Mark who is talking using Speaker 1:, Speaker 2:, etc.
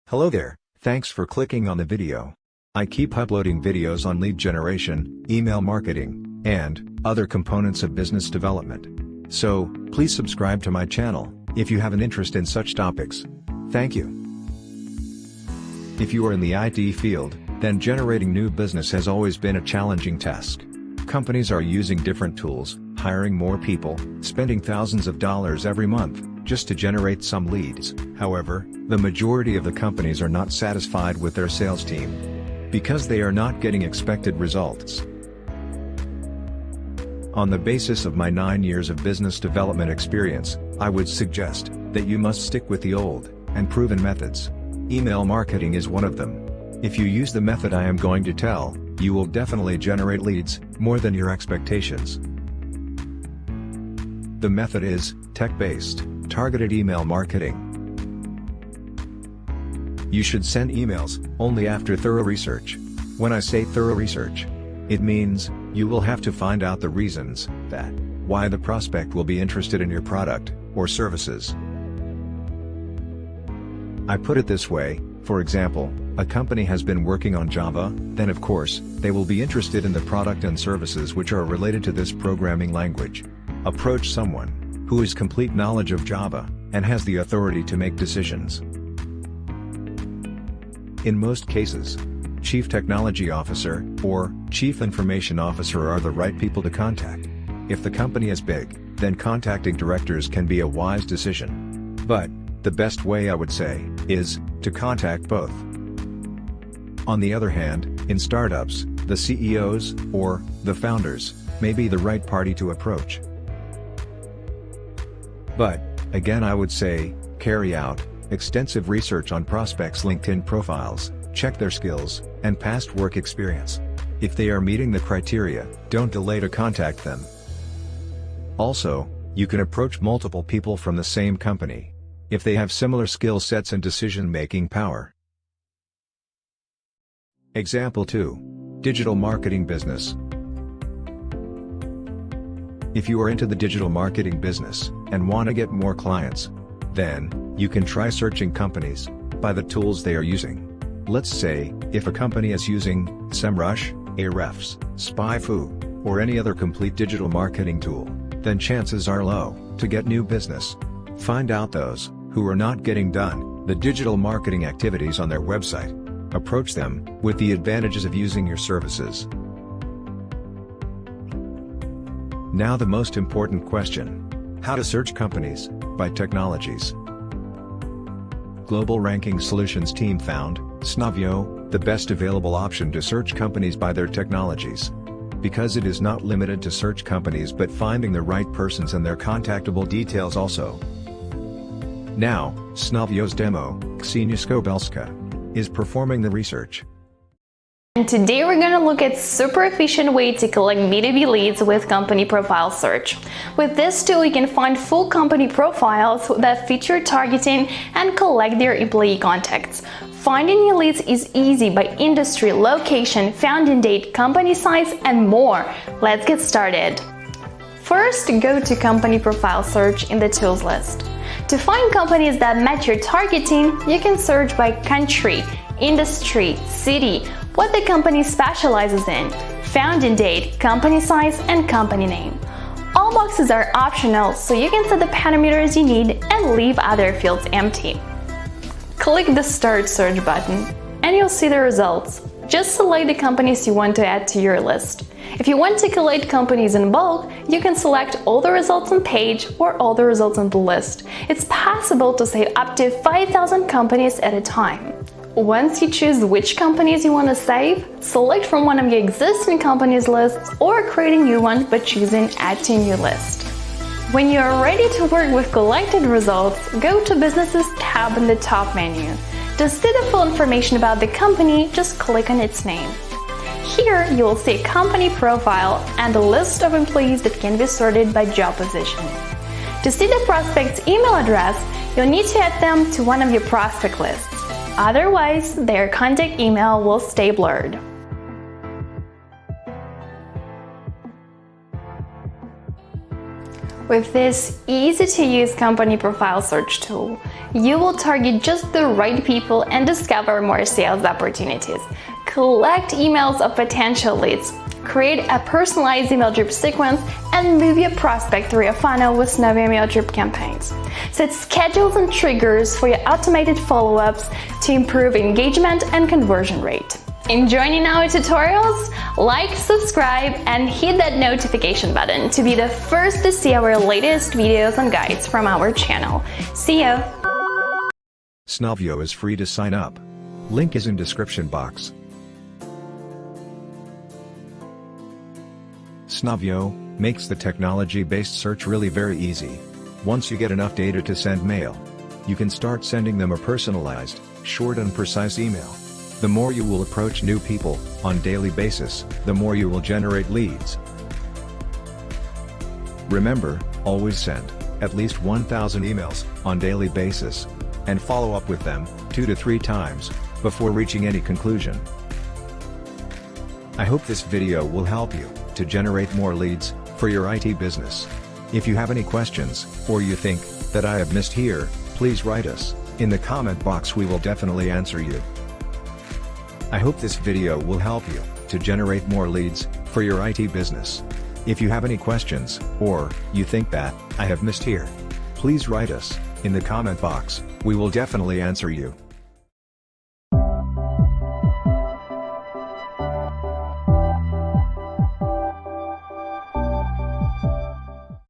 Speaker 1: Hello there, thanks for clicking on the video. I keep uploading videos on lead generation, email marketing, and other components of business development. So, please subscribe to my channel if you have an interest in such topics. Thank you. If you are in the IT field, then generating new business has always been a challenging task. Companies are using different tools, hiring more people, spending thousands of dollars every month, just to generate some leads. However, the majority of the companies are not satisfied with their sales team because they are not getting expected results. On the basis of my 9 years of business development experience, I would suggest that you must stick with the old and proven methods. Email marketing is one of them. If you use the method I am going to tell, you will definitely generate leads more than your expectations. The method is tech-based, targeted email marketing. You should send emails only after thorough research. When I say thorough research, it means you will have to find out the reasons why the prospect will be interested in your product or services. I put it this way, for example, a company has been working on Java, then of course, they will be interested in the product and services which are related to this programming language. Approach someone who has complete knowledge of Java and has the authority to make decisions. In most cases, Chief Technology Officer or Chief Information Officer are the right people to contact. If the company is big, then contacting directors can be a wise decision. But the best way, I would say, is to contact both. On the other hand, in startups, the CEOs or the founders may be the right party to approach. But again, I would say, carry out extensive research on prospects' LinkedIn profiles, check their skills and past work experience. If they are meeting the criteria, don't delay to contact them. Also, you can approach multiple people from the same company if they have similar skill sets and decision-making power. Example 2. Digital marketing business. If you are into the digital marketing business and want to get more clients, then you can try searching companies by the tools they are using. Let's say, if a company is using SEMrush, Ahrefs, SpyFu, or any other complete digital marketing tool, then chances are low to get new business. Find out those who are not getting done the digital marketing activities on their website. Approach them with the advantages of using your services. Now the most important question: how to search companies by technologies. Global Ranking Solutions team found Snavio the best available option to search companies by their technologies, because it is not limited to search companies but finding the right persons and their contactable details also. Now, Snavio's demo, Ksenia Skobelska, is performing the research.
Speaker 2: And today we're going to look at super efficient way to collect B2B leads with company profile search. With this tool, you can find full company profiles that feature targeting and collect their employee contacts. Finding your leads is easy by industry, location, founding date, company size, and more. Let's get started. First, go to company profile search in the tools list. To find companies that match your targeting, you can search by country, industry, city, what the company specializes in, founding date, company size, and company name. All boxes are optional, so you can set the parameters you need and leave other fields empty. Click the Start Search button, and you'll see the results. Just select the companies you want to add to your list. If you want to collect companies in bulk, you can select all the results on page or all the results on the list. It's possible to save up to 5,000 companies at a time. Once you choose which companies you want to save, select from one of your existing companies lists or create a new one by choosing Add to New List. When you are ready to work with collected results, go to Businesses tab in the top menu. To see the full information about the company, just click on its name. Here, you will see a company profile and a list of employees that can be sorted by job position. To see the prospect's email address, you'll need to add them to one of your prospect lists. Otherwise, their contact email will stay blurred. With this easy-to-use company profile search tool, you will target just the right people and discover more sales opportunities. Collect emails of potential leads, create a personalized email drip sequence, and move your prospect through your funnel with Snowball email drip campaigns. Set schedules and triggers for your automated follow-ups to improve engagement and conversion rate. Enjoying our tutorials? Like, subscribe, and hit that notification button to be the first to see our latest videos and guides from our channel. See ya!
Speaker 1: Snowball is free to sign up. Link is in description box. Snowball makes the technology-based search really very easy. Once you get enough data to send mail, you can start sending them a personalized, short and precise email. The more you will approach new people on daily basis, the more you will generate leads. Remember, always send at least 1,000 emails on daily basis and follow up with them 2 to 3 times before reaching any conclusion. I hope this video will help you to generate more leads for your IT business. If you have any questions or you think that I have missed here, please write us in the comment box. We will definitely answer you. I hope this video will help you to generate more leads for your IT business. If you have any questions, or you think that I have missed here, please write us in the comment box. We will definitely answer you.